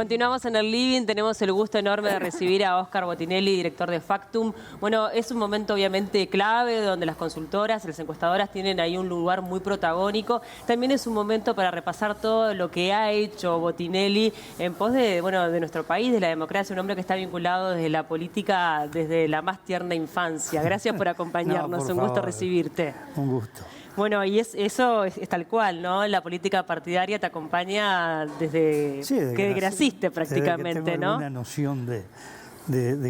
Continuamos en el living, tenemos el gusto enorme de recibir a Óscar Botinelli, director de Factum. Bueno, es un momento obviamente clave donde las consultoras, las encuestadoras tienen ahí un lugar muy protagónico. También es un momento para repasar todo lo que ha hecho Botinelli en pos de, bueno, de nuestro país, de la democracia, un hombre que está vinculado desde la política desde la más tierna infancia. Gracias por acompañarnos, por un gusto favor. recibirte. Un gusto. Bueno, y eso es tal cual, ¿no? La política partidaria te acompaña desde que naciste prácticamente, desde que tengo ¿no? una noción de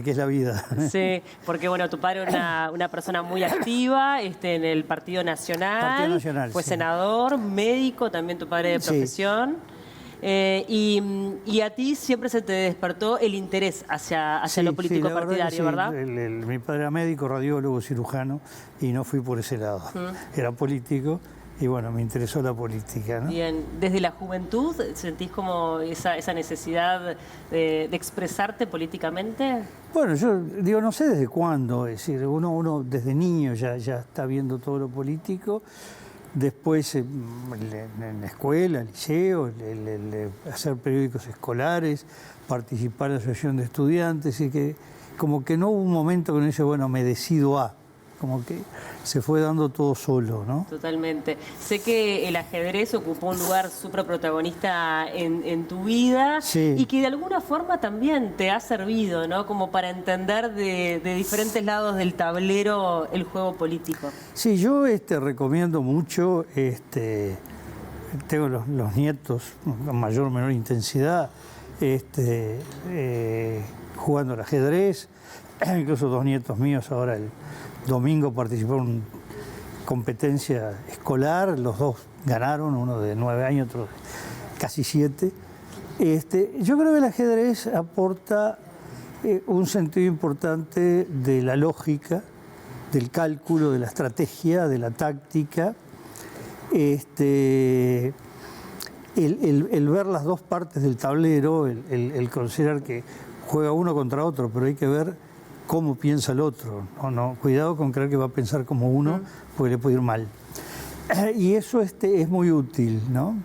qué es la vida. Sí, porque bueno, tu padre era una persona muy activa en el Partido Nacional, fue sí. senador, médico, también tu padre de profesión. Y a ti siempre se te despertó el interés hacia lo político partidario, ¿verdad? Mi padre era médico, radiólogo, cirujano, y no fui por ese lado. Era político y bueno, me interesó la política, ¿no? Bien, ¿desde la juventud sentís como esa necesidad de expresarte políticamente? Bueno, yo digo, no sé desde cuándo, es decir, uno desde niño ya está viendo todo lo político. Después en la escuela, liceo, hacer periódicos escolares, participar en la asociación de estudiantes, y que como que no hubo un momento que uno dice, bueno, me decido a, como que se fue dando todo solo, ¿no? Totalmente. Sé que el ajedrez ocupó un lugar súper protagonista en tu vida, sí. Y que de alguna forma también te ha servido, ¿no? Como para entender de diferentes lados del tablero el juego político. Sí, yo recomiendo mucho, tengo los nietos con mayor o menor intensidad, jugando al ajedrez, incluso dos nietos míos ahora el domingo participaron en competencia escolar, los dos ganaron, uno de 9 años, otro de casi 7. Yo creo que el ajedrez aporta un sentido importante de la lógica, del cálculo, de la estrategia, de la táctica. El ver las dos partes del tablero, el considerar que juega uno contra otro, pero hay que ver cómo piensa el otro. No, cuidado con creer que va a pensar como uno, porque le puede ir mal. Y eso es muy útil, ¿no?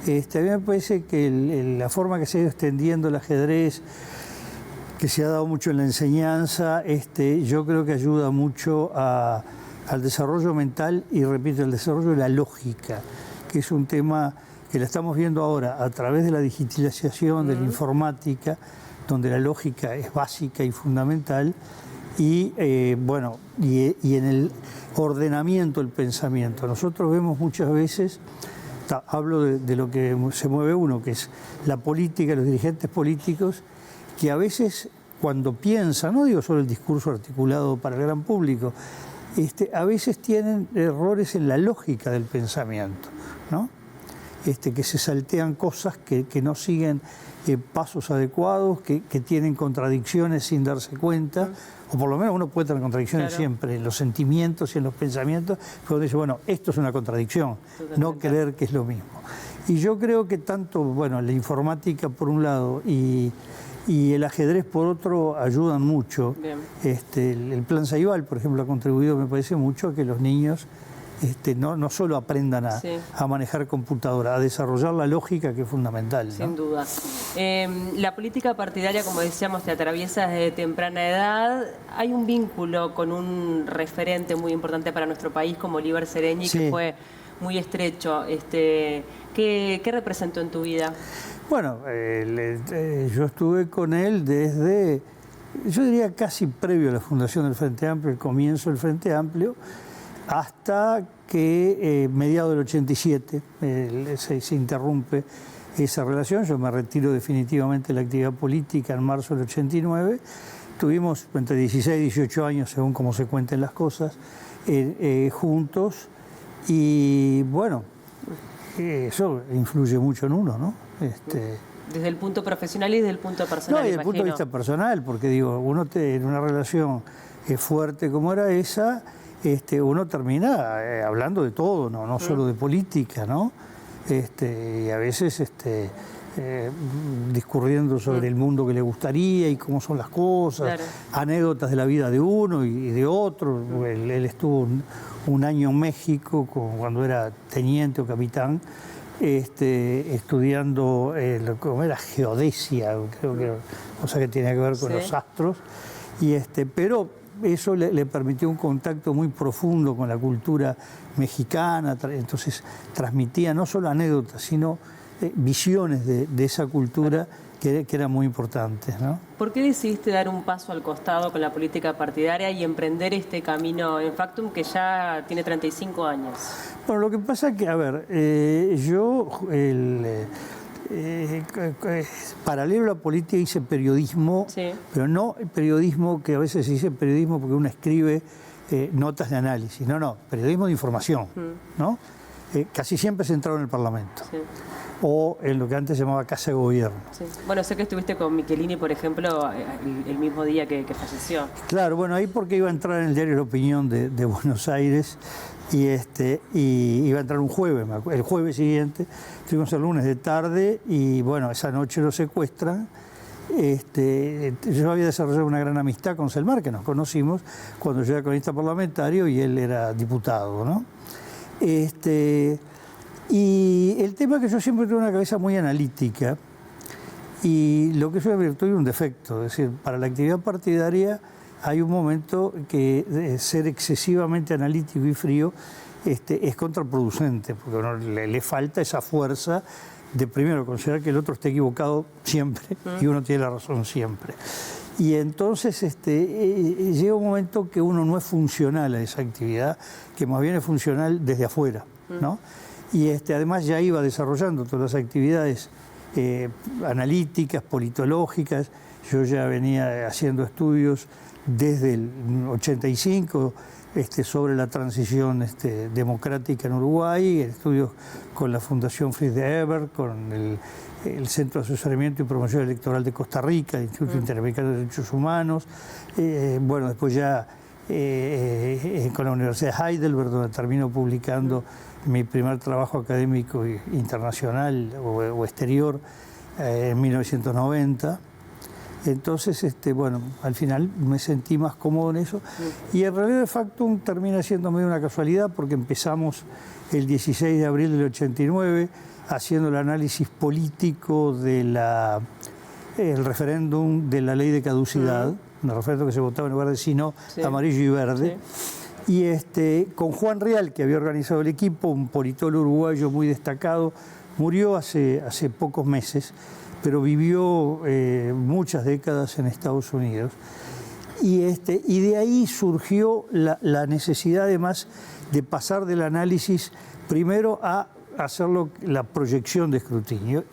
A mí me parece que la forma que se ha ido extendiendo el ajedrez, que se ha dado mucho en la enseñanza, yo creo que ayuda mucho al desarrollo mental y, repito, al desarrollo de la lógica, que es un tema que la estamos viendo ahora a través de la digitalización, de la informática, donde la lógica es básica y fundamental, y en el ordenamiento del pensamiento. Nosotros vemos muchas veces, hablo de lo que se mueve uno, que es la política, los dirigentes políticos, que a veces cuando piensan, no digo solo el discurso articulado para el gran público, a veces tienen errores en la lógica del pensamiento, ¿no? Que se saltean cosas, que no siguen pasos adecuados, que tienen contradicciones sin darse cuenta, o por lo menos uno puede tener contradicciones siempre en los sentimientos y en los pensamientos, pero uno dice, bueno, esto es una contradicción, no creer que es lo mismo. Y yo creo que tanto, bueno, la informática por un lado y el ajedrez por otro ayudan mucho. El plan Ceibal, por ejemplo, ha contribuido, me parece mucho, a que los niños no solo aprendan a manejar computadora, a desarrollar la lógica, que es fundamental, ¿no? Sin duda. La política partidaria, como decíamos, te atraviesa desde temprana edad. Hay un vínculo con un referente muy importante para nuestro país como Oliver Seregni, que fue muy estrecho. ¿Qué representó en tu vida? Bueno, yo estuve con él desde, yo diría casi previo a la fundación del Frente Amplio, el comienzo del Frente Amplio, hasta que mediados del 87 se interrumpe esa relación. Yo me retiro definitivamente de la actividad política en marzo del 89. Tuvimos entre 16 y 18 años, según cómo se cuenten las cosas, juntos. Y bueno, eso influye mucho en uno, ¿no? Desde el punto profesional y desde el punto personal, no, y desde el punto de vista personal, porque digo, uno en una relación fuerte como era esa, uno termina hablando de todo, no solo de política, ¿no? Y a veces discurriendo sobre el mundo que le gustaría y cómo son las cosas, anécdotas de la vida de uno y de otro. Él estuvo un año en México cuando era teniente o capitán, estudiando ¿cómo era? Geodesia, creo que era cosa que tiene que ver con los astros, pero eso le permitió un contacto muy profundo con la cultura mexicana, entonces transmitía no solo anécdotas, sino visiones de esa cultura que eran muy importantes, ¿no? ¿Por qué decidiste dar un paso al costado con la política partidaria y emprender este camino en Factum que ya tiene 35 años? Bueno, lo que pasa es que, a ver, yo, paralelo a la política hice periodismo, pero no el periodismo que a veces se dice periodismo porque uno escribe notas de análisis, no, periodismo de información, ¿no? Casi siempre centrado en el Parlamento. O en lo que antes se llamaba Casa de Gobierno. Sí. Bueno, sé que estuviste con Michelini, por ejemplo, el mismo día que falleció. Claro, bueno, ahí porque iba a entrar en el diario La Opinión de Buenos Aires y iba a entrar un jueves, el jueves siguiente, estuvimos el lunes de tarde y bueno, esa noche lo secuestran. Yo había desarrollado una gran amistad con Selmar, que nos conocimos cuando yo era cronista parlamentario y él era diputado, ¿no? Y el tema es que yo siempre tuve una cabeza muy analítica y lo que es una virtud y un defecto. Es decir, para la actividad partidaria hay un momento que ser excesivamente analítico y frío es contraproducente, porque uno le falta esa fuerza de primero considerar que el otro esté equivocado siempre y uno tiene la razón siempre. Y entonces llega un momento que uno no es funcional a esa actividad, que más bien es funcional desde afuera, ¿no? Y además ya iba desarrollando todas las actividades analíticas, politológicas. Yo ya venía haciendo estudios desde el 85 sobre la transición democrática en Uruguay, estudios con la Fundación Fritz de Ebert, con el Centro de Asesoramiento y Promoción Electoral de Costa Rica, el Instituto Interamericano de Derechos Humanos, bueno, después ya con la Universidad de Heidelberg, donde termino publicando mi primer trabajo académico internacional o exterior en 1990. Entonces, bueno, al final me sentí más cómodo en eso. Y en realidad Factum termina siendo medio una casualidad porque empezamos el 16 de abril del 89 haciendo el análisis político del referéndum de la ley de caducidad, un referéndum que se votaba en lugar de sí, no, amarillo y verde. Y con Juan Real, que había organizado el equipo, un politólogo uruguayo muy destacado, murió hace pocos meses, pero vivió muchas décadas en Estados Unidos. Y de ahí surgió la necesidad además de pasar del análisis primero a hacerlo la proyección de escrutinio.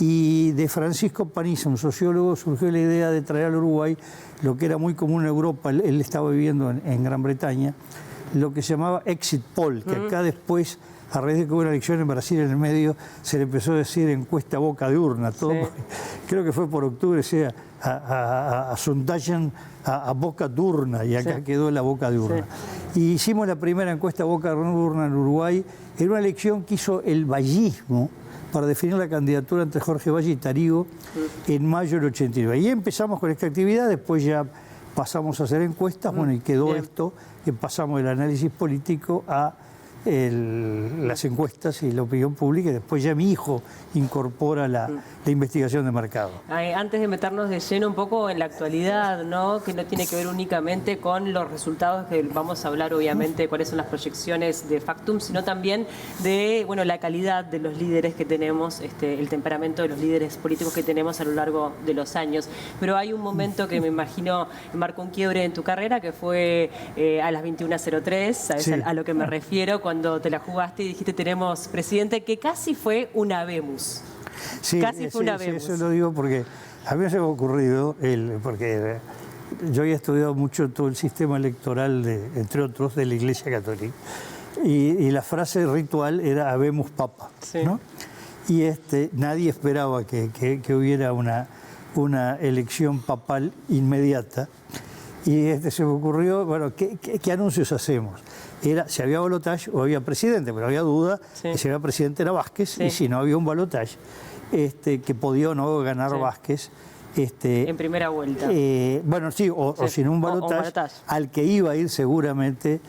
Y de Francisco Paniza, un sociólogo, surgió la idea de traer al Uruguay lo que era muy común en Europa, él estaba viviendo en Gran Bretaña, lo que se llamaba exit poll, que acá después, a raíz de que hubo una elección en Brasil en el medio, se le empezó a decir encuesta boca de urna, todo, creo que fue por octubre, sea a Sondagen a boca de urna, y acá quedó la boca de urna. Y hicimos la primera encuesta boca de urna en Uruguay, era una elección que hizo el vallismo, para definir la candidatura entre Jorge Valle y Tarigo en mayo del 89. Y empezamos con esta actividad, después ya pasamos a hacer encuestas, bueno, y quedó esto, que pasamos del análisis político a las encuestas y la opinión pública, y después ya mi hijo incorpora la investigación de mercado. Antes de meternos de lleno un poco en la actualidad, ¿no? Que no tiene que ver únicamente con los resultados, que vamos a hablar obviamente cuáles son las proyecciones de Factum, sino también de la calidad de los líderes que tenemos, el temperamento de los líderes políticos que tenemos a lo largo de los años. Pero hay un momento que me imagino marcó un quiebre en tu carrera, que fue a las 21:03, ¿sabes a lo que me refiero? Cuando te la jugaste y dijiste tenemos presidente, que casi fue una Venus. Sí, casi fue una Venus. Eso lo digo porque a mí se me ha ocurrido, porque yo había estudiado mucho todo el sistema electoral, entre otros, de la Iglesia Católica. Y la frase ritual era Habemus Papa, ¿no? Y nadie esperaba que hubiera una elección papal inmediata. Y se me ocurrió, bueno, ¿qué anuncios hacemos? Era si había balotaje o había presidente, pero había duda de si había presidente era Vázquez, y si no había un balotaje, que podía o no ganar Vázquez. En primera vuelta. Bueno, sí, o sin un balotaje, al que iba a ir seguramente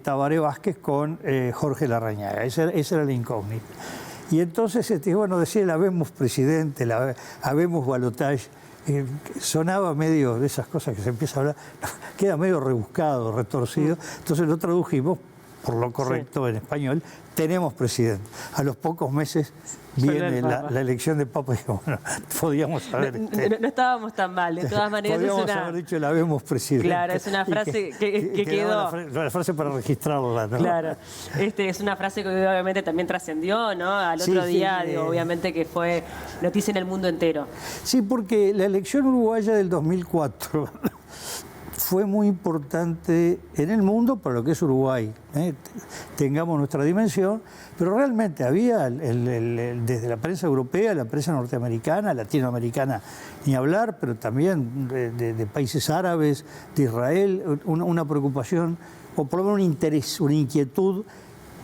Tabaré Vázquez con Jorge Larrañaga. Esa era la incógnita. Y entonces, bueno, decía el habemos presidente, habemos balotage, sonaba medio de esas cosas que se empieza a hablar, queda medio rebuscado, retorcido. Entonces lo tradujimos por lo correcto en español, tenemos presidente. A los pocos meses viene la elección de Papa y digo, bueno, podíamos haber... No estábamos tan mal, de todas maneras. Podríamos haber dicho la vemos presidente. Claro, es una frase que quedó... La frase para registrarla, ¿no? Claro, es una frase que obviamente también trascendió, ¿no? Al otro día, digo, obviamente que fue noticia en el mundo entero. Sí, porque la elección uruguaya del 2004... fue muy importante en el mundo para lo que es Uruguay. Tengamos nuestra dimensión, pero realmente había desde la prensa europea, la prensa norteamericana, latinoamericana, ni hablar, pero también de países árabes, de Israel, una preocupación, o por lo menos un interés, una inquietud,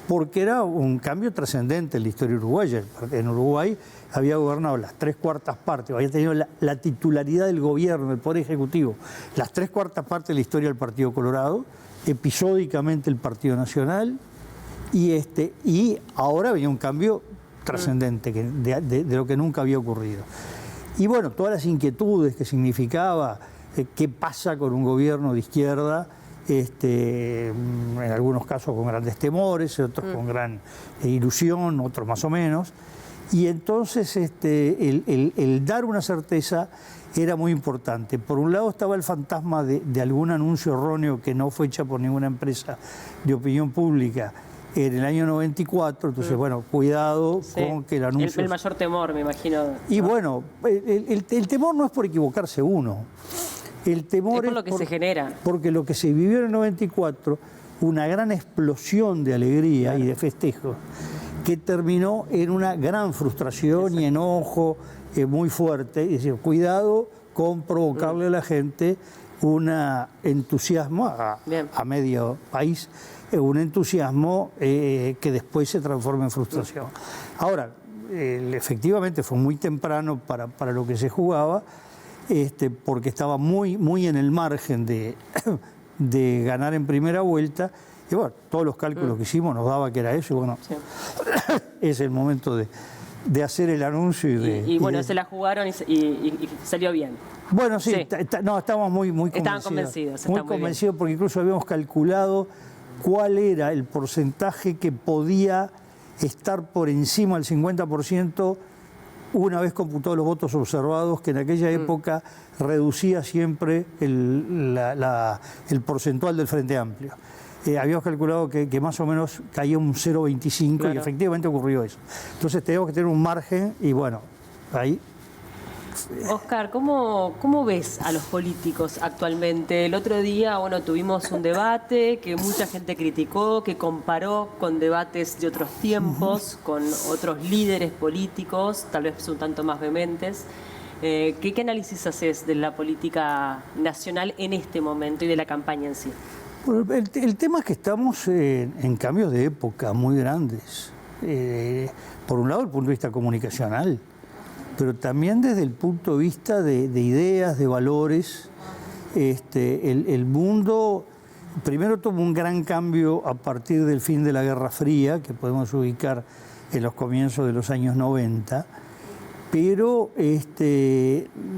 porque era un cambio trascendente en la historia uruguaya. En Uruguay había gobernado las 3/4 partes, había tenido la titularidad del gobierno, del Poder Ejecutivo, las 3/4 partes de la historia del Partido Colorado, episódicamente el Partido Nacional, y ahora venía un cambio trascendente de lo que nunca había ocurrido. Y bueno, todas las inquietudes que significaba, qué pasa con un gobierno de izquierda, en algunos casos con grandes temores, otros con gran ilusión, otros más o menos. Y entonces el dar una certeza era muy importante. Por un lado estaba el fantasma de algún anuncio erróneo que no fue hecha por ninguna empresa de opinión pública en el año 94, entonces bueno, cuidado con que el anuncio... El mayor temor, me imagino. Y bueno, el temor no es por equivocarse uno. El temor es por lo que se genera. Porque lo que se vivió en el 94, una gran explosión de alegría y de festejo, que terminó en una gran frustración y enojo muy fuerte. Y decir, cuidado con provocarle a la gente un entusiasmo a medio país, un entusiasmo que después se transforma en frustración. Ahora, efectivamente fue muy temprano para lo que se jugaba, porque estaba muy en el margen de ganar en primera vuelta. Y bueno, todos los cálculos que hicimos nos daba que era eso. Y bueno, es el momento de hacer el anuncio. Y bueno, se la jugaron y salió bien. Bueno, sí. Estábamos muy convencidos. Estaban convencidos. Muy convencidos porque incluso habíamos calculado cuál era el porcentaje que podía estar por encima del 50%, una vez computados los votos observados, que en aquella época reducía siempre el porcentual del Frente Amplio. Habíamos calculado que más o menos caía un 0,25 y efectivamente ocurrió eso. Entonces teníamos que tener un margen y bueno, ahí... Oscar, ¿cómo ves a los políticos actualmente? El otro día, bueno, tuvimos un debate que mucha gente criticó, que comparó con debates de otros tiempos, con otros líderes políticos, tal vez un tanto más vehementes. ¿Qué análisis haces de la política nacional en este momento y de la campaña en sí? Bueno, el tema es que estamos en cambios de época muy grandes. Por un lado, el punto de vista comunicacional, pero también desde el punto de vista de ideas, de valores. El mundo primero tuvo un gran cambio a partir del fin de la Guerra Fría, que podemos ubicar en los comienzos de los años 90, pero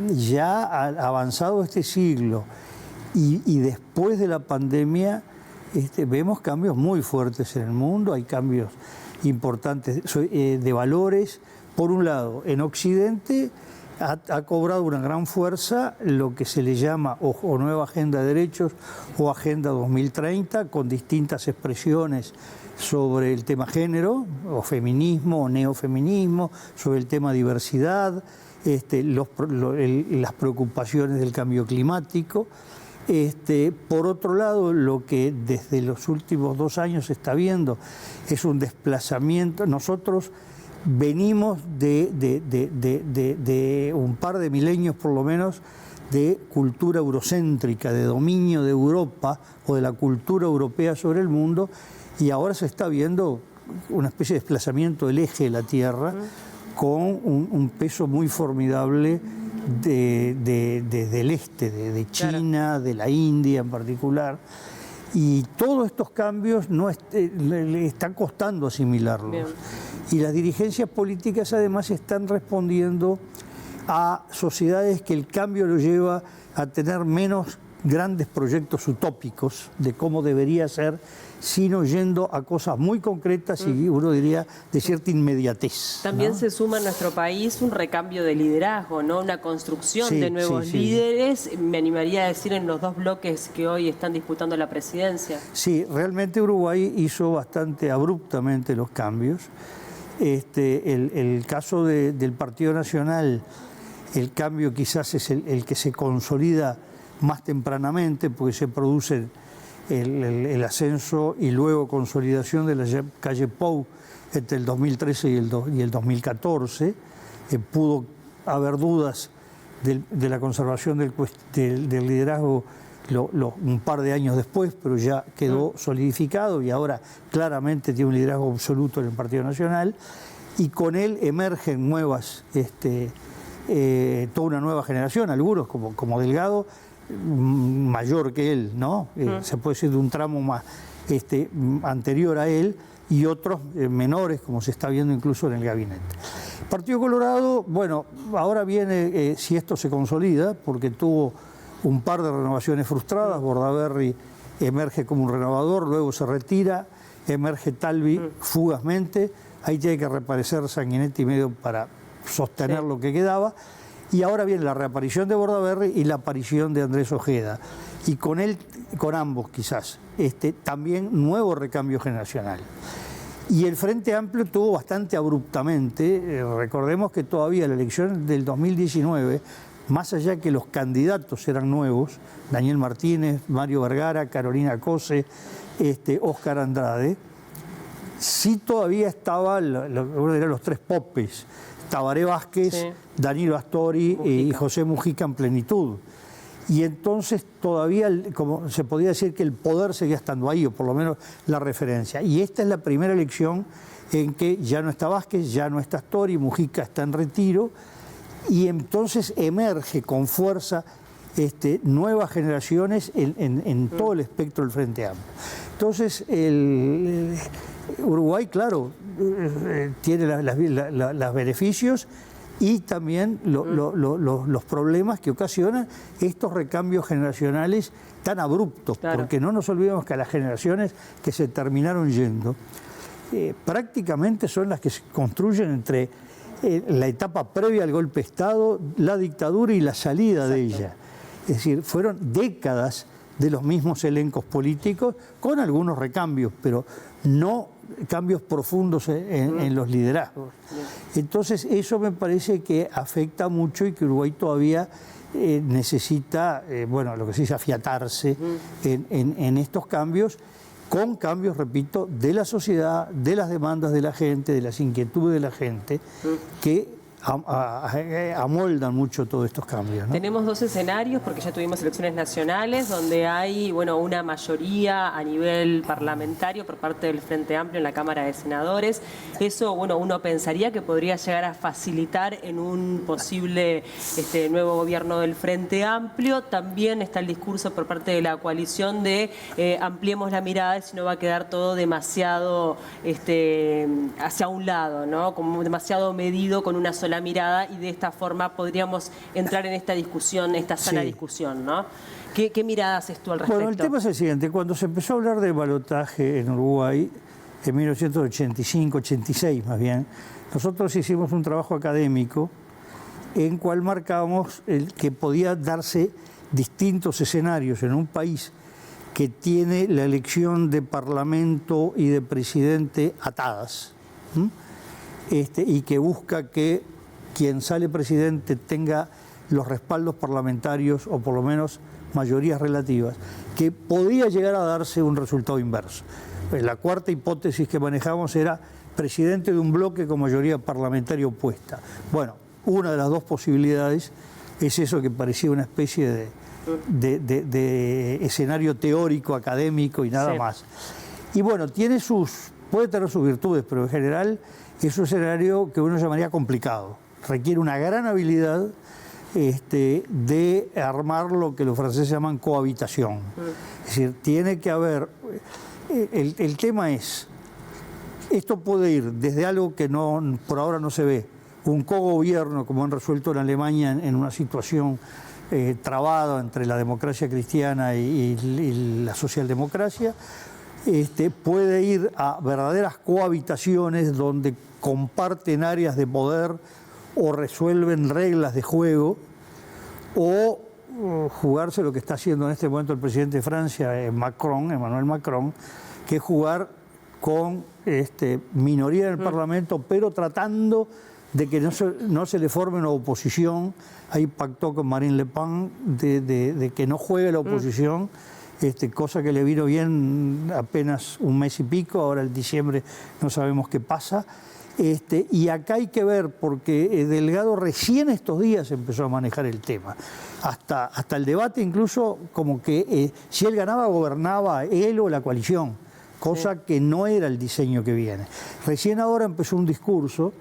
ya avanzado este siglo y después de la pandemia vemos cambios muy fuertes en el mundo, hay cambios importantes de valores. Por un lado, en Occidente ha cobrado una gran fuerza lo que se le llama o nueva agenda de derechos o agenda 2030, con distintas expresiones sobre el tema género, o feminismo o neofeminismo, sobre el tema diversidad, las preocupaciones del cambio climático. Por otro lado, lo que desde los últimos 2 años se está viendo es un desplazamiento. Nosotros venimos de un par de milenios por lo menos de cultura eurocéntrica, de dominio de Europa o de la cultura europea sobre el mundo, y ahora se está viendo una especie de desplazamiento del eje de la Tierra con un peso muy formidable desde el este, de China, de la India en particular. Y todos estos cambios le está costando asimilarlos. Y las dirigencias políticas además están respondiendo a sociedades que el cambio lo lleva a tener menos grandes proyectos utópicos de cómo debería ser, sino yendo a cosas muy concretas y uno diría de cierta inmediatez. También, ¿no? se suma en nuestro país un recambio de liderazgo, ¿no? Una construcción Sí, de nuevos sí. líderes, me animaría a decir, en los dos bloques que hoy están disputando la presidencia. Sí, realmente Uruguay hizo bastante abruptamente los cambios. El caso del Partido Nacional, el cambio quizás es el que se consolida más tempranamente, porque se produce el ascenso y luego consolidación de la calle Pou entre el 2013 y el 2014. Pudo haber dudas de la conservación del liderazgo un par de años después, pero ya quedó solidificado y ahora claramente tiene un liderazgo absoluto en el Partido Nacional, y con él emergen nuevas, toda una nueva generación, algunos como Delgado, mayor que él, ¿no? Se puede decir de un tramo más anterior a él, y otros menores, como se está viendo incluso en el gabinete. Partido Colorado, bueno, ahora viene, si esto se consolida, porque tuvo un par de renovaciones frustradas. Bordaberry emerge como un renovador, luego se retira, emerge Talvi fugazmente, ahí tiene que reaparecer Sanguinetti medio para sostener lo que quedaba, y ahora viene la reaparición de Bordaberry y la aparición de Andrés Ojeda, y con él, con ambos quizás, también nuevo recambio generacional. Y el Frente Amplio tuvo bastante abruptamente, recordemos que todavía la elección del 2019, más allá que los candidatos eran nuevos, Daniel Martínez, Mario Vergara, Carolina Cose, Óscar Andrade, sí todavía estaba, uno de los tres popes, Tabaré Vázquez, Danilo Astori y José Mujica en plenitud. Y entonces todavía, como se podía decir, que el poder seguía estando ahí, o por lo menos la referencia. Y esta es la primera elección en que ya no está Vázquez, ya no está Astori, Mujica está en retiro, y entonces emerge con fuerza nuevas generaciones en todo el espectro del Frente Amplio. Entonces, Uruguay, claro, tiene los beneficios y también los problemas que ocasionan estos recambios generacionales tan abruptos, porque no nos olvidemos que las generaciones que se terminaron yendo prácticamente son las que se construyen entre la etapa previa al golpe de Estado, la dictadura y la salida de ella. Es decir, fueron décadas de los mismos elencos políticos, con algunos recambios, pero no cambios profundos en los liderazgos. Entonces, eso me parece que afecta mucho y que Uruguay todavía necesita, bueno, lo que se dice afiatarse en estos cambios, con cambios, repito, de la sociedad, de las demandas de la gente, de las inquietudes de la gente, que amoldan mucho todos estos cambios, ¿no? Tenemos dos escenarios, porque ya tuvimos elecciones nacionales, donde hay una mayoría a nivel parlamentario por parte del Frente Amplio en la Cámara de Senadores. Eso, uno pensaría que podría llegar a facilitar en un posible nuevo gobierno del Frente Amplio. También está el discurso por parte de la coalición de ampliemos la mirada, y si no va a quedar todo demasiado hacia un lado, ¿no? Como demasiado medido con una sola mirada, y de esta forma podríamos entrar en esta discusión, esta sana discusión, ¿no? ¿Qué mirada haces tú al respecto? Bueno, el tema es el siguiente. Cuando se empezó a hablar de balotaje en Uruguay, en 1985, 86 más bien, nosotros hicimos un trabajo académico en cual marcábamos que podía darse distintos escenarios en un país que tiene la elección de parlamento y de presidente atadas, y que busca que quien sale presidente tenga los respaldos parlamentarios o por lo menos mayorías relativas, que podía llegar a darse un resultado inverso. La cuarta hipótesis que manejamos era presidente de un bloque con mayoría parlamentaria opuesta. Bueno, una de las dos posibilidades es eso, que parecía una especie de escenario teórico, académico y nada más. Y bueno, puede tener sus virtudes, pero en general es un escenario que uno llamaría complicado. Requiere una gran habilidad de armar lo que los franceses llaman cohabitación. Es decir, tiene que haber... El tema es, Esto puede ir desde algo que por ahora no se ve, un cogobierno, como han resuelto en Alemania en una situación trabada entre la democracia cristiana y la socialdemocracia, puede ir a verdaderas cohabitaciones donde comparten áreas de poder o resuelven reglas de juego, o jugarse lo que está haciendo en este momento el presidente de Francia, Emmanuel Macron, que es jugar con minoría en el Parlamento, pero tratando de que no se le forme una oposición. Ahí pactó con Marine Le Pen de que no juegue la oposición, cosa que le vino bien apenas un mes y pico, ahora en diciembre no sabemos qué pasa. Y acá hay que ver, porque Delgado recién estos días empezó a manejar el tema. Hasta el debate incluso como que si él ganaba, gobernaba él o la coalición, cosa que no era el diseño que viene. Recién ahora empezó un discurso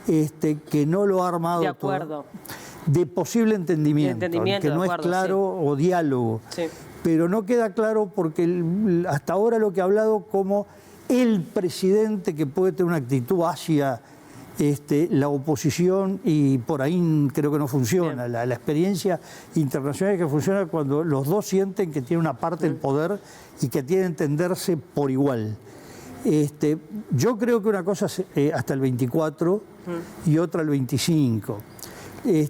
que no lo ha armado de acuerdo. todo, de posible entendimiento, que no es claro, o diálogo. Sí. Pero no queda claro porque hasta ahora lo que ha hablado como el presidente que puede tener una actitud hacia la oposición, y por ahí creo que no funciona. La experiencia internacional es que funciona cuando los dos sienten que tienen una parte del poder y que tienen que entenderse por igual. Yo creo que una cosa es hasta el 24 y otra el 25.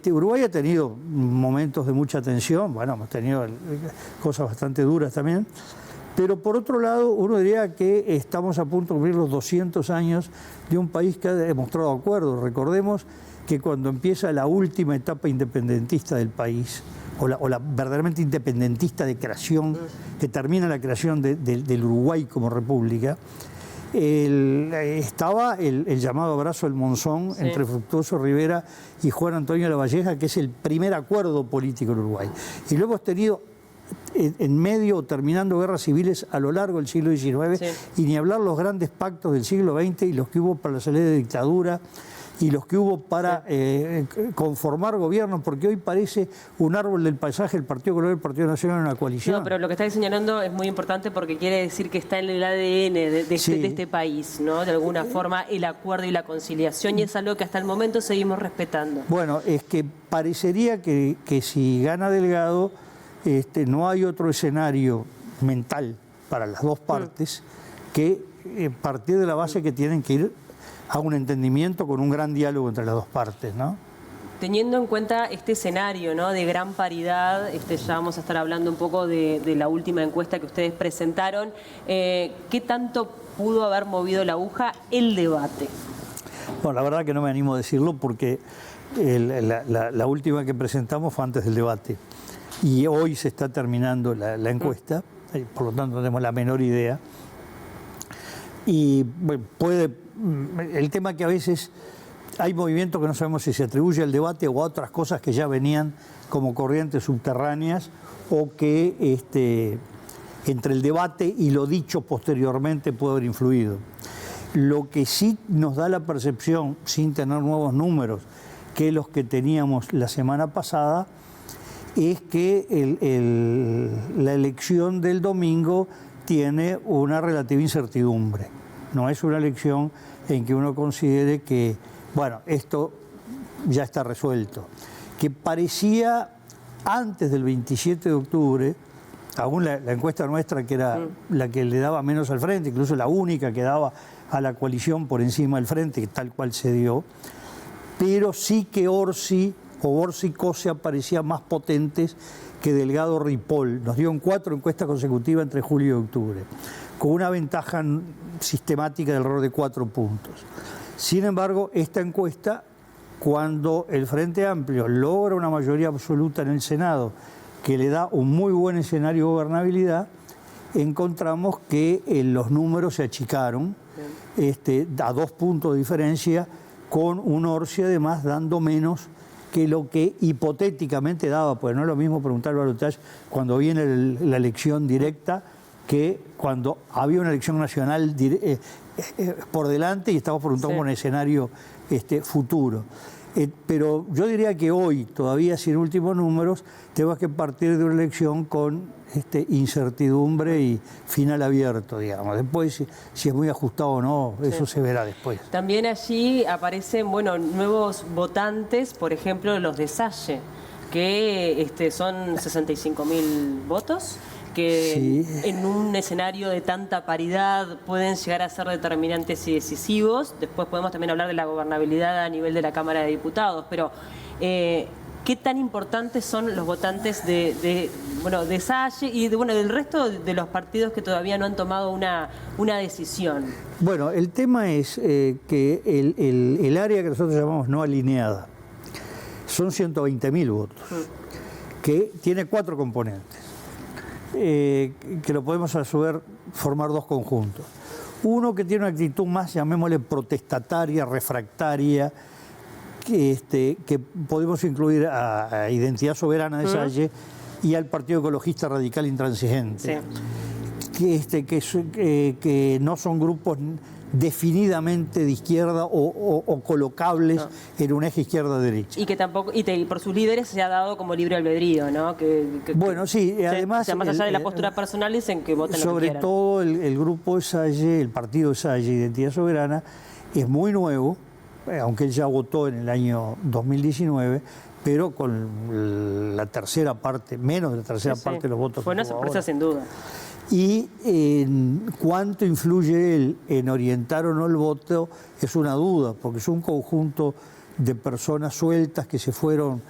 Uruguay ha tenido momentos de mucha tensión, bueno, hemos tenido cosas bastante duras también, pero por otro lado uno diría que estamos a punto de cumplir los 200 años de un país que ha demostrado acuerdo. Recordemos que cuando empieza la última etapa independentista del país, o la verdaderamente independentista de creación, que termina la creación del Uruguay como república, estaba el llamado abrazo del Monzón entre Fructuoso Rivera y Juan Antonio Lavalleja, que es el primer acuerdo político en Uruguay. Y luego hemos tenido en medio, terminando guerras civiles a lo largo del siglo XIX, y ni hablar los grandes pactos del siglo XX y los que hubo para la salida de dictadura y los que hubo para conformar gobiernos, porque hoy parece un árbol del paisaje el Partido Colorado y el Partido Nacional en una coalición. No, pero lo que está señalando es muy importante porque quiere decir que está en el ADN de este país, ¿no? De alguna forma el acuerdo y la conciliación, y es algo que hasta el momento seguimos respetando. Bueno, es que parecería que si gana Delgado, no hay otro escenario mental para las dos partes que partir de la base que tienen que ir a un entendimiento con un gran diálogo entre las dos partes, ¿no? Teniendo en cuenta este escenario, ¿no?, de gran paridad, ya vamos a estar hablando un poco de la última encuesta que ustedes presentaron, ¿qué tanto pudo haber movido la aguja el debate? Bueno, la verdad que no me animo a decirlo porque la última que presentamos fue antes del debate y hoy se está terminando la encuesta, por lo tanto no tenemos la menor idea. Y bueno, el tema que a veces hay movimientos que no sabemos si se atribuye al debate o a otras cosas que ya venían como corrientes subterráneas, o que entre el debate y lo dicho posteriormente puede haber influido. Lo que sí nos da la percepción, sin tener nuevos números que los que teníamos la semana pasada, es que la elección del domingo tiene una relativa incertidumbre. No es una elección en que uno considere que, bueno, esto ya está resuelto. Que parecía antes del 27 de octubre, aún la encuesta nuestra, que era la que le daba menos al frente, incluso la única que daba a la coalición por encima del frente, tal cual se dio, pero sí que Orsi o Orsi-Cose parecían más potentes que Delgado-Ripoll. Nos dio en 4 encuestas consecutivas entre julio y octubre, con una ventaja sistemática del error de 4 puntos. Sin embargo, esta encuesta, cuando el Frente Amplio logra una mayoría absoluta en el Senado, que le da un muy buen escenario de gobernabilidad, encontramos que los números se achicaron a 2 puntos de diferencia, con un Orsi además dando menos que lo que hipotéticamente daba, pues no es lo mismo preguntar al balotaje cuando viene la elección directa que cuando había una elección nacional por delante y estamos preguntando por un escenario futuro. Pero yo diría que hoy, todavía sin últimos números, tenemos que partir de una elección con incertidumbre y final abierto, digamos. Después, si es muy ajustado o no, eso se verá después. También allí aparecen, nuevos votantes, por ejemplo, los de Salle, que son 65.000 votos, que en un escenario de tanta paridad pueden llegar a ser determinantes y decisivos. Después podemos también hablar de la gobernabilidad a nivel de la Cámara de Diputados, pero ¿qué tan importantes son los votantes de Salle y del resto de los partidos que todavía no han tomado una decisión? Bueno, el tema es que el área que nosotros llamamos no alineada son 120.000 votos, que tiene 4 componentes. Que lo podemos a su vez formar 2 conjuntos. Uno que tiene una actitud más, llamémosle, protestataria, refractaria, que podemos incluir a Identidad Soberana de Salle y al Partido Ecologista Radical Intransigente, que no son grupos definidamente de izquierda o colocables en un eje izquierda-derecha. Y que tampoco, por sus líderes se ha dado como libre albedrío, ¿no? Bueno, sí, además... más allá de la postura personal dicen que voten lo que sobre quieran. todo el grupo de Salle, el partido de Salle, Identidad Soberana, es muy nuevo, aunque él ya votó en el año 2019, pero con la tercera parte, menos de la tercera parte de los votos. Fue una sorpresa sin duda. Y en cuánto influye él en orientar o no el voto es una duda, porque es un conjunto de personas sueltas que se fueron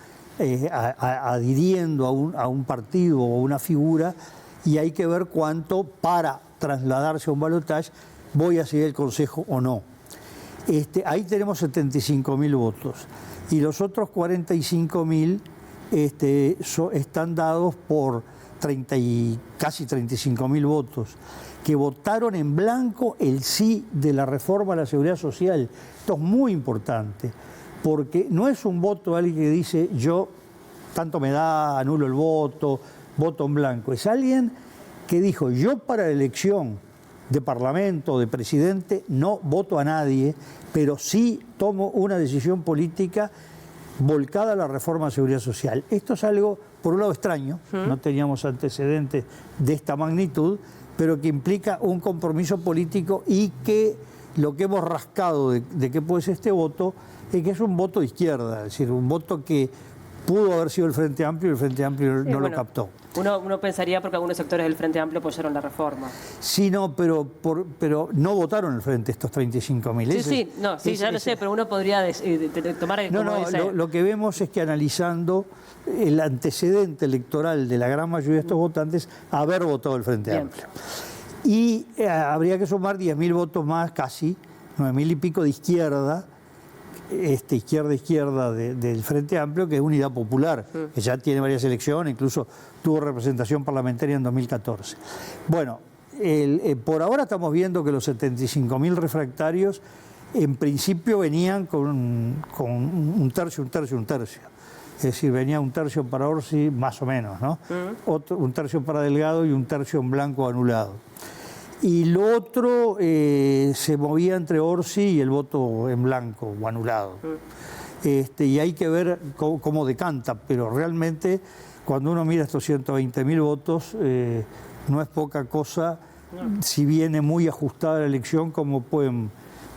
adhiriendo a un partido o a una figura, y hay que ver cuánto para trasladarse a un balotaje voy a seguir el consejo o no. Ahí tenemos 75.000 votos y los otros 45.000 están dados por casi 35.000 votos que votaron en blanco el sí de la reforma a la seguridad social. Esto es muy importante, porque no es un voto de alguien que dice yo tanto me da, anulo el voto, voto en blanco. Es alguien que dijo yo para la elección de parlamento, de presidente, no voto a nadie, pero sí tomo una decisión política volcada a la reforma de seguridad social. Esto es algo, por un lado, extraño, no teníamos antecedentes de esta magnitud, pero que implica un compromiso político y que lo que hemos rascado de qué puede ser este voto es que es un voto de izquierda, es decir, un voto que pudo haber sido el Frente Amplio y el Frente Amplio no lo captó. Uno pensaría porque algunos sectores del Frente Amplio apoyaron la reforma. Sí, no, pero no votaron el Frente estos 35.000. Sí, ya lo sé, pero uno podría tomar el lo que vemos es que analizando el antecedente electoral de la gran mayoría de estos votantes, haber votado el Frente Amplio. Y habría que sumar 10.000 votos más, casi, 9.000 y pico de izquierda, izquierda del Frente Amplio, que es Unidad Popular, que ya tiene varias elecciones, incluso tuvo representación parlamentaria en 2014. Bueno, por ahora estamos viendo que los 75.000 refractarios en principio venían con un tercio. Es decir, venía un tercio para Orsi, más o menos, ¿no? Un tercio para Delgado y un tercio en blanco anulado. Y lo otro se movía entre Orsi y el voto en blanco o anulado. Y hay que ver cómo decanta, pero realmente cuando uno mira estos 120.000 votos, no es poca cosa, si viene muy ajustada la elección, como pueden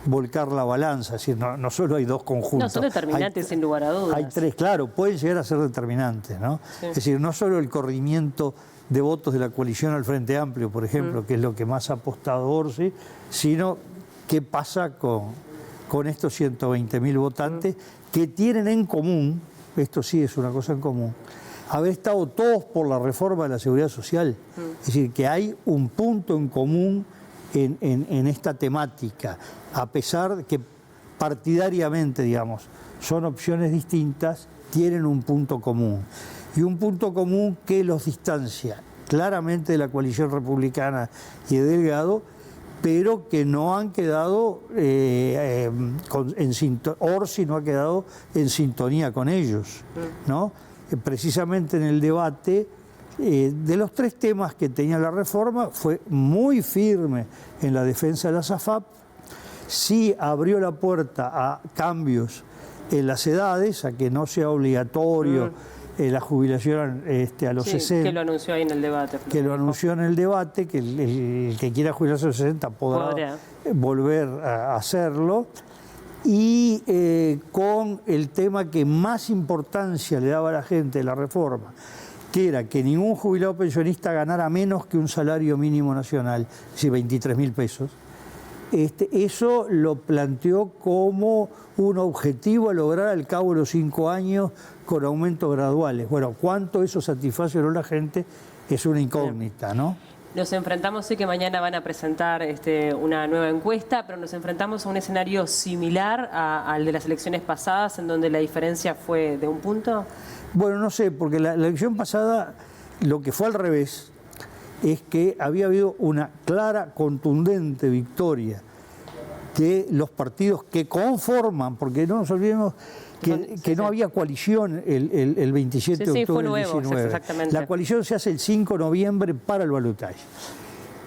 volcar la balanza. Es decir, no solo hay 2 conjuntos. No, son determinantes sin lugar a dudas. Hay 3, claro, pueden llegar a ser determinantes, ¿no? Sí. Es decir, no solo el corrimiento de votos de la coalición al Frente Amplio, por ejemplo, que es lo que más ha apostado Orsi, sino qué pasa con estos 120.000 votantes que tienen en común, esto sí es una cosa en común, haber estado todos por la reforma de la seguridad social. Es decir, que hay un punto en común en esta temática, a pesar de que partidariamente, digamos, son opciones distintas, tienen un punto común. Y un punto común que los distancia claramente de la coalición republicana y de Delgado, pero que no han quedado Orsi no ha quedado en sintonía con ellos, ¿no? Precisamente en el debate de los 3 temas que tenía la reforma, fue muy firme en la defensa de la SAFAP, sí abrió la puerta a cambios en las edades, a que no sea obligatorio la jubilación a los 60. Que lo anunció ahí en el debate. Que lo anunció en el debate, que el que quiera jubilarse a los 60 podrá volver a hacerlo. Y con el tema que más importancia le daba a la gente de la reforma, que era que ningún jubilado pensionista ganara menos que un salario mínimo nacional, es decir, 23.000 pesos. Eso lo planteó como un objetivo a lograr al cabo de los 5 años con aumentos graduales. Bueno, cuánto eso satisface o no la gente es una incógnita, ¿no? Nos enfrentamos, sé que mañana van a presentar una nueva encuesta, pero nos enfrentamos a un escenario similar al de las elecciones pasadas, en donde la diferencia fue de un punto. Bueno, no sé, porque la elección pasada lo que fue al revés es que había habido una clara, contundente victoria de los partidos que conforman, porque no nos olvidemos que no había coalición el 27 de octubre del 19. Exactamente. La coalición se hace el 5 de noviembre para el balotaje.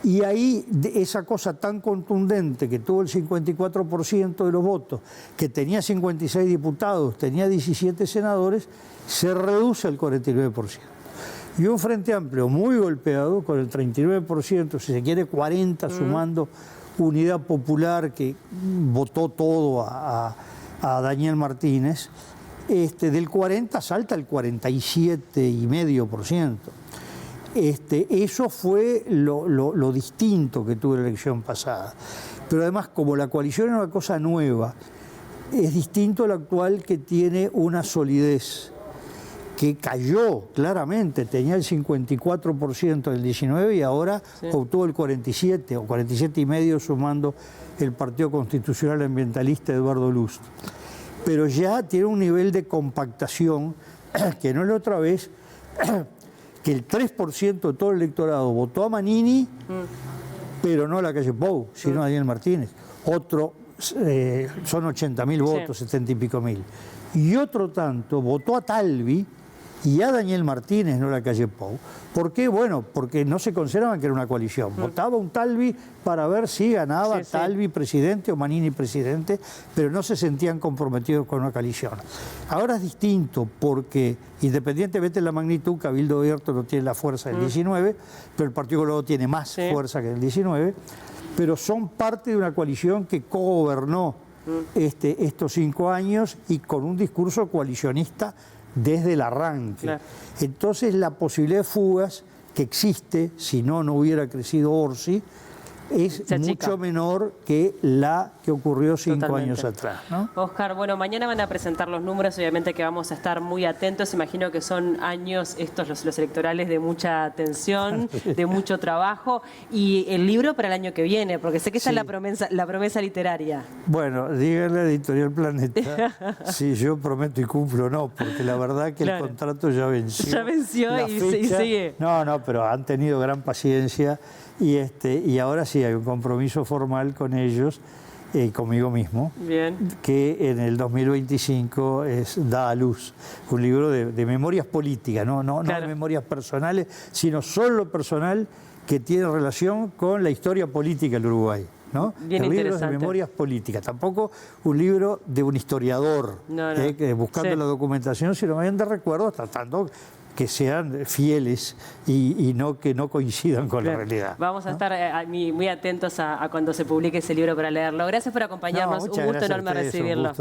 Y ahí esa cosa tan contundente que tuvo el 54% de los votos, que tenía 56 diputados, tenía 17 senadores, se reduce al 49%. Y un Frente Amplio muy golpeado, con el 39%, si se quiere 40%, sumando Unidad Popular, que votó todo a Daniel Martínez, del 40% salta al 47,5%. Eso fue lo distinto que tuvo la elección pasada. Pero además, como la coalición era una cosa nueva, es distinto al actual, que tiene una solidez, que cayó claramente, tenía el 54% del 19 y ahora obtuvo el 47 o 47,5%, sumando el Partido Constitucional Ambientalista de Eduardo Luz. Pero ya tiene un nivel de compactación que no es la otra vez, que el 3% de todo el electorado votó a Manini, pero no a Lacalle Pou, sino a Daniel Martínez. Otro, son 80.000 votos, 70 y pico mil. Y otro tanto votó a Talvi y a Daniel Martínez, no a Lacalle Pou. ¿Por qué? Bueno, porque no se consideraban que era una coalición. Votaba un Talvi para ver si ganaba Talvi presidente o Manini presidente, pero no se sentían comprometidos con una coalición. Ahora es distinto, porque independientemente de la magnitud, Cabildo Abierto no tiene la fuerza del 19, pero el Partido Colorado tiene más fuerza que el 19, pero son parte de una coalición que cogobernó estos 5 años y con un discurso coalicionista desde el arranque. Claro. Entonces la posibilidad de fugas que existe, si no hubiera crecido Orsi, es mucho menor que la que ocurrió 5 años atrás, ¿no? Oscar, bueno, mañana van a presentar los números, obviamente que vamos a estar muy atentos. Imagino que son años estos los electorales de mucha tensión, de mucho trabajo, y el libro para el año que viene, porque sé que esa es la promesa literaria. Bueno, díganle a Editorial Planeta si yo prometo y cumplo o no, porque la verdad que el contrato ya venció. Ya venció y sigue. No, pero han tenido gran paciencia. Y ahora sí hay un compromiso formal con ellos, conmigo mismo, que en el 2025 da a luz un libro de memorias políticas, no de memorias personales, sino solo personal, que tiene relación con la historia política del Uruguay, ¿no? Bien libros de memorias políticas, tampoco un libro de un historiador buscando la documentación, sino más bien de recuerdos, tratando que sean fieles y no que no coincidan con la realidad. Vamos a estar muy atentos a cuando se publique ese libro para leerlo. Gracias por acompañarnos, un gusto enorme recibirlo.